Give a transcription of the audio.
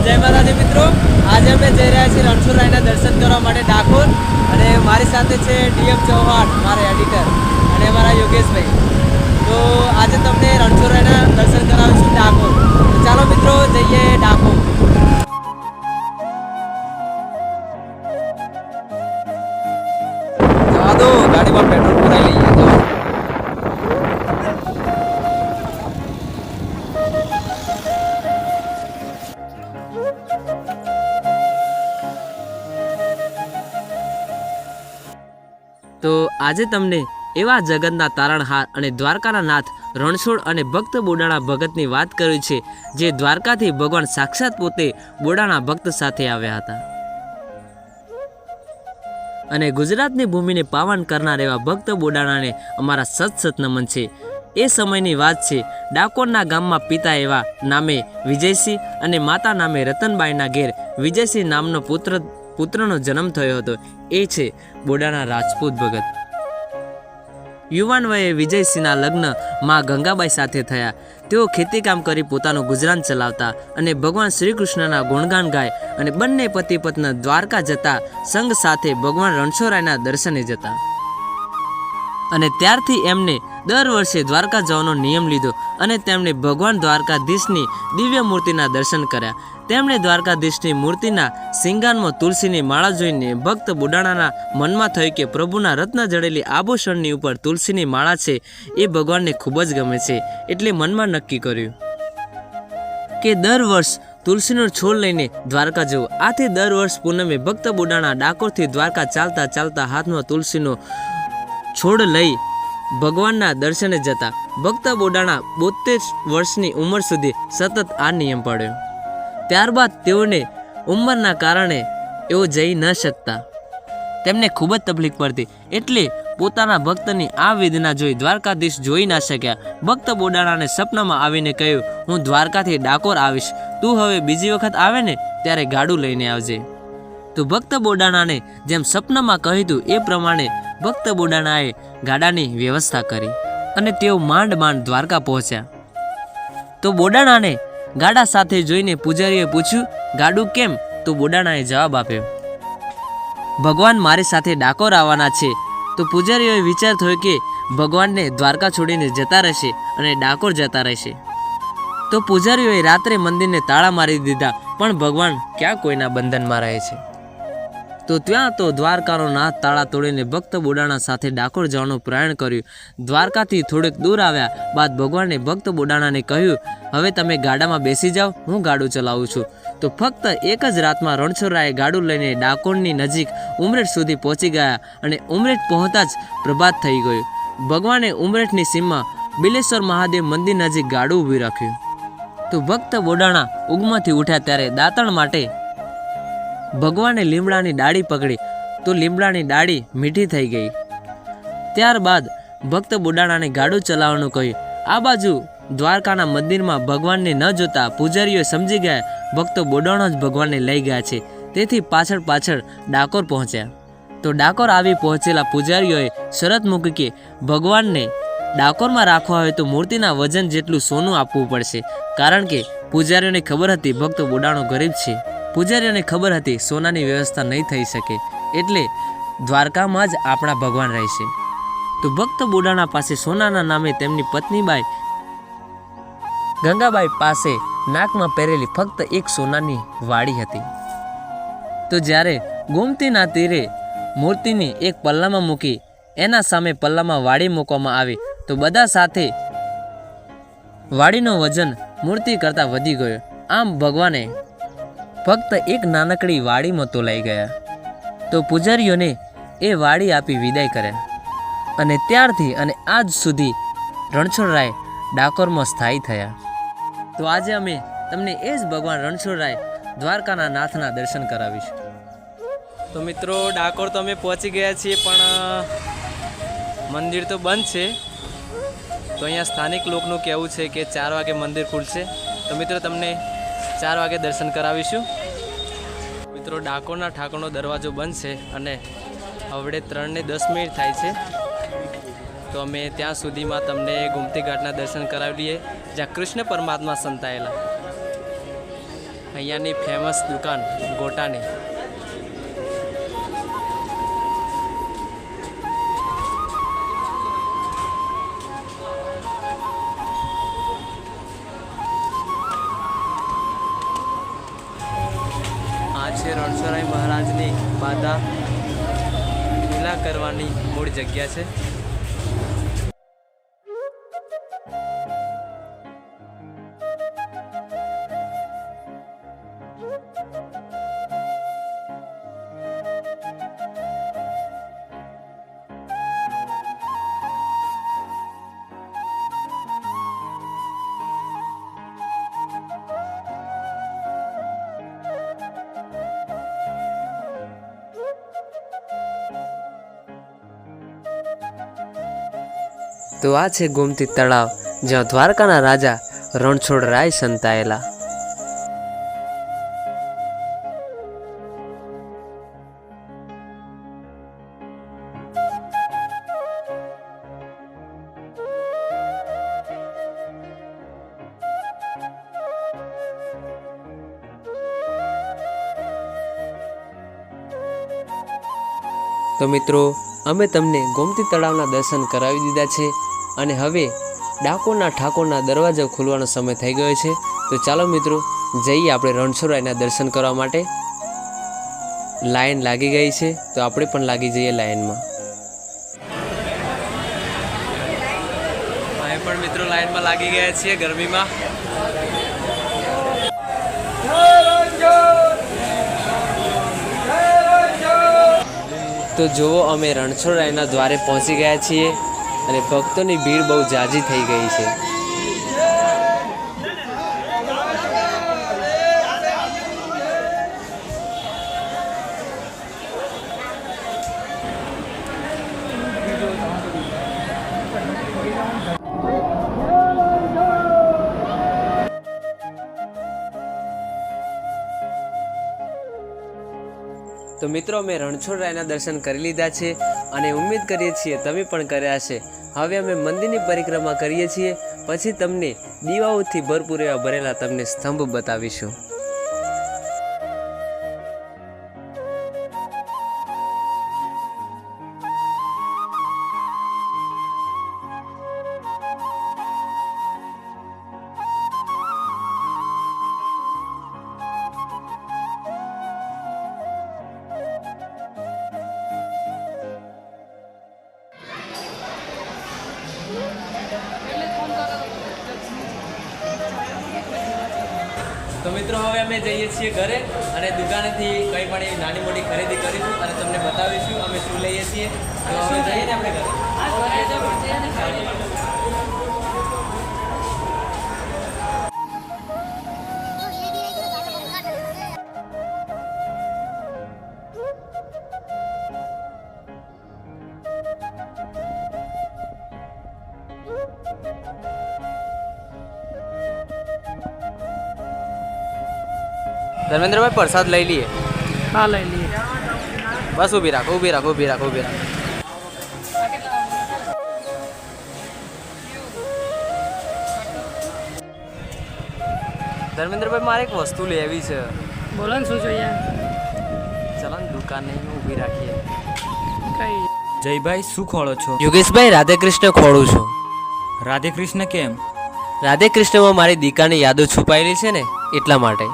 जय माताजी मित्रों, आज अमे जई रह्या छीए रणछोडरायना दर्शन करवा माटे डाकोर अने मारी साथे छे डीएम चौहान मारा एडिटर अने मारा योगेश भाई। तो आज तमने रणछोडरायना दर्शन करावीशुं डाकोर। तो चालो मित्रों जईए डाकोर। जवा दो गाड़ी में पेट्रोल पुराई लईए। तो આજે તમને એવા જગતના તારણહાર અને દ્વારકાના નાથ રણછોડ અને ભક્ત બોડાણા ભગતની વાત કરી છે, જે દ્વારકાથી ભગવાન સાક્ષાત પોતે બોડાણા ભક્ત સાથે આવ્યા હતા અને ગુજરાતની ભૂમિને પાવન કરનાર એવા ભક્ત બોડાણાને અમારા સત નમન છે। એ સમયની વાત છે, ડાકોરના ગામમાં પિતા એવા નામે વિજયસિંહ અને માતા નામે રતનબાઈના ઘેર વિજયસિંહ નામનો પુત્રનો જન્મ થયો હતો। એ છે બોડાણા રાજપૂત ભગત। યુવાન વયે વિજયસિંહના લગ્ન માં ગંગાબાઈ સાથે થયા। તેઓ ખેતીકામ કરી પોતાનું ગુજરાન ચલાવતા અને ભગવાન શ્રી કૃષ્ણના ગુણગાન ગાય અને બંને પતિ પત્ની દ્વારકા જતા સંઘ સાથે ભગવાન રણછોડરાયના દર્શને જતા અને ત્યારથી એમને દર વર્ષે દ્વારકા જવાનો નિયમ લીધો અને તેમણે ભગવાન દ્વારકાધીશની દિવ્ય મૂર્તિના દર્શન કર્યા। તેમણે દ્વારકાધીશની મૂર્તિના સિંગારમાં તુલસીની માળા જોઈને ભક્ત બોડાણાના મનમાં થયું કે પ્રભુના રત્ન જડેલી આભૂષણની ઉપર તુલસીની માળા છે એ ભગવાનને ખૂબ જ ગમે છે। એટલે મનમાં નક્કી કર્યું કે દર વર્ષ તુલસીનો છોડ લઈને દ્વારકા જવું। આથી દર વર્ષ પૂનમે ભક્ત બોડાણા ડાકોરથી દ્વારકા ચાલતા ચાલતા હાથમાં તુલસીનો છોડ લઈ ભગવાનના દર્શને જતા। ભક્ત બોડાણા 72 વર્ષની ઉંમર સુધી સતત આ નિયમ પાળ્યો। ત્યારબાદ તેઓને ઉંમરના કારણે એઓ જઈ ન શકતા, તેમને ખૂબ જ તકલીફ પડતી, એટલે પોતાના ભક્તની આ વેદના જોઈ દ્વારકાધીશ જોઈ ના શક્યા। ભક્ત બોડાણાને સપનામાં આવીને કહ્યું, હું દ્વારકાથી ડાકોર આવીશ, તું હવે બીજી વખત આવે ને ત્યારે ગાડું લઈને આવજે। તો ભક્ત બોડાણાને જેમ સપનામાં કહ્યું એ પ્રમાણે ભક્ત બોડાણાએ ગાડાની વ્યવસ્થા કરી અને તેઓ માંડ દ્વારકા પહોંચ્યા। તો બોડાણાને ગાડા સાથે જોઈને પૂજારીએ પૂછ્યું, ગાડું કેમ? તો બોડાણાએ જવાબ આપ્યો, ભગવાન મારી સાથે ડાકોર આવવાના છે। તો પૂજારીઓએ વિચાર થયો કે ભગવાનને દ્વારકા છોડીને જતા રહેશે અને ડાકોર જતા રહેશે। તો પૂજારીઓએ રાત્રે મંદિરને તાળા મારી દીધા, પણ ભગવાન ક્યાં કોઈના બંધનમાં રહે છે। તો ત્યાં તો દ્વારકાનો નાથ તાળા તોડીને ભક્ત બોડાણા સાથે ડાકોર જવાનું પ્રયાણ કર્યું। દ્વારકાથી થોડેક દૂર આવ્યા બાદ ભગવાને ભક્ત બોડાણાને કહ્યું, હવે તમે ગાડામાં બેસી જાઓ, હું ગાડું ચલાવું છું। તો ફક્ત એક જ રાતમાં રણછોડરાયે ગાડું લઈને ડાકોરની નજીક ઉમરેઠ સુધી પહોંચી ગયા અને ઉમરેઠ પહોંચતા જ પ્રભાત થઈ ગયું। ભગવાને ઉમરેઠની સીમમાં બિલેશ્વર મહાદેવ મંદિર નજીક ગાડું ઊભી રાખ્યું। તો ભક્ત બોડાણા ઊંઘમાંથી ઉઠ્યા ત્યારે દાંતણ માટે ભગવાને લીમડાની ડાળી પકડી, તો લીમડાની ડાળી મીઠી થઈ ગઈ। ત્યારબાદ ભક્ત બોડાણાને ગાડું ચલાવવાનું કહ્યું। આ બાજુ દ્વારકાના મંદિરમાં ભગવાનને ન જોતા પૂજારીઓ સમજી ગયા ભક્ત બોડાણો જ ભગવાનને લઈ ગયા છે, તેથી પાછળ ડાકોર પહોંચ્યા। તો ડાકોર આવી પહોંચેલા પૂજારીઓએ શરત મૂકી કે ભગવાનને ડાકોરમાં રાખવા હોય તો મૂર્તિના વજન જેટલું સોનું આપવું પડશે, કારણ કે પૂજારીઓને ખબર હતી ભક્ત બોડાણો ગરીબ છે। પૂજારીઓને ખબર હતી સોનાની વ્યવસ્થા નહીં થઈ શકે, એટલે દ્વારકામાં જ આપણા ભગવાન રહેશે। તો ભક્ત બોડાણા પાસે સોનાના નામે તેમની પત્નીબાઈ ગંગાબાઈ પાસે નાકમાં પહેરેલી ફક્ત એક સોનાની વાડી હતી। તો જ્યારે ગોમતીના તીરે મૂર્તિની એક પલ્લામાં મૂકી એના સામે પલ્લામાં વાડી મૂકવામાં આવી, તો બધા સાથે વાડીનો વજન મૂર્તિ કરતાં વધી ગયો। આમ ભગવાને ફક્ત એક નાનકડી વાડીમાં તોલાઈ ગયા। તો પૂજારીઓને એ વાડી આપી વિદાય કર્યા અને ત્યારથી અને આજ સુધી રણછોડરાય ડાકોરમાં સ્થાયી થયા। તો આજે અમે તમને એ જ ભગવાન રણછોડરાય દ્વારકાના નાથના દર્શન કરાવીશું। તો મિત્રો ડાકોર તો અમે પહોંચી ગયા છીએ, પણ મંદિર તો બંધ છે। તો અહીંયા સ્થાનિક લોકોનું કહેવું છે કે 4 વાગે મંદિર ખુલશે। તો મિત્રો તમને 4 વાગે દર્શન કરાવીશું। મિત્રો ડાકોરના ઠાકોરનો દરવાજો બંધ છે અને હવે 3:10 થાય છે। તો અમે ત્યાં સુધીમાં તમને ગોમતી ઘાટના દર્શન કરાવી લઈએ, જ્યાં કૃષ્ણ પરમાત્મા સંતાયેલા। અહીંયાની ફેમસ દુકાન ગોટાની. આ છે રણછોડરાય મહારાજની બાધા લીલા કરવાની મૂળ જગ્યા છે. તો આ છે ગોમતી તળાવ, જ્યાં દ્વારકાના રાજા રણછોડરાય સંતાયેલા. તો મિત્રો, અમે તમને ગોમતી તળાવના દર્શન કરાવી દીધા છે અને હવે ડાકોરના ઠાકોરના દરવાજા ખોલવાનો સમય થઈ ગયો છે. તો ચાલો મિત્રો, જઈએ આપણે રણછોડરાયના દર્શન કરવા માટે. લાઈન લાગી ગઈ છે, તો આપણે પણ લાગી જઈએ લાઈનમાં. અમે પણ મિત્રો લાઈનમાં લાગી ગયા છીએ ગરમીમાં. તો જુઓ, અમે રણછોડરાયના દ્વારે પહોંચી ગયા છીએ અને ભક્તોની ભીડ બહુ ઝાઝી થઈ ગઈ છે. તો મિત્રો, અમે રણછોડરાયના દર્શન કરી લીધા છે અને ઉમ્મીદ કરીએ છીએ તમે પણ કર્યા હશે. હવે અમે મંદિરની પરિક્રમા કરીએ છીએ, પછી તમને દીવાઓથી ભરપૂર એવા ભરેલા તમને સ્તંભ બતાવીશું. તો મિત્રો, હવે અમે જઈએ છીએ ઘરે અને દુકાનેથી કંઈ પણ એવી નાની મોટી ખરીદી કરીશું અને તમને બતાવીશું અમે શું લઈએ છીએ. તો હવે જઈએ ને આપણે ઘરે. ધર્મેન્દ્રભાઈ, પ્રસાદ લઈ લઈએ. હા, લઈ લઈએ. બસ ઊભી રાખો, ઊભી રાખો, ઊભી રાખો, ઊભી રાખો. ધર્મેન્દ્રભાઈ, મારે એક વસ્તુ લેવી છે. બોલો ને, શું જોઈએ? ચલો ને દુકાને ઊભી રાખીએ. કઈ? જયભાઈ, શું ખોળો છો? યોગેશભાઈ, રાધે કૃષ્ણ ખોળું છું. રાધે કૃષ્ણ કેમ? રાધે કૃષ્ણમાં મારી દીકાની યાદો છુપાયેલી છે ને, એટલા માટે.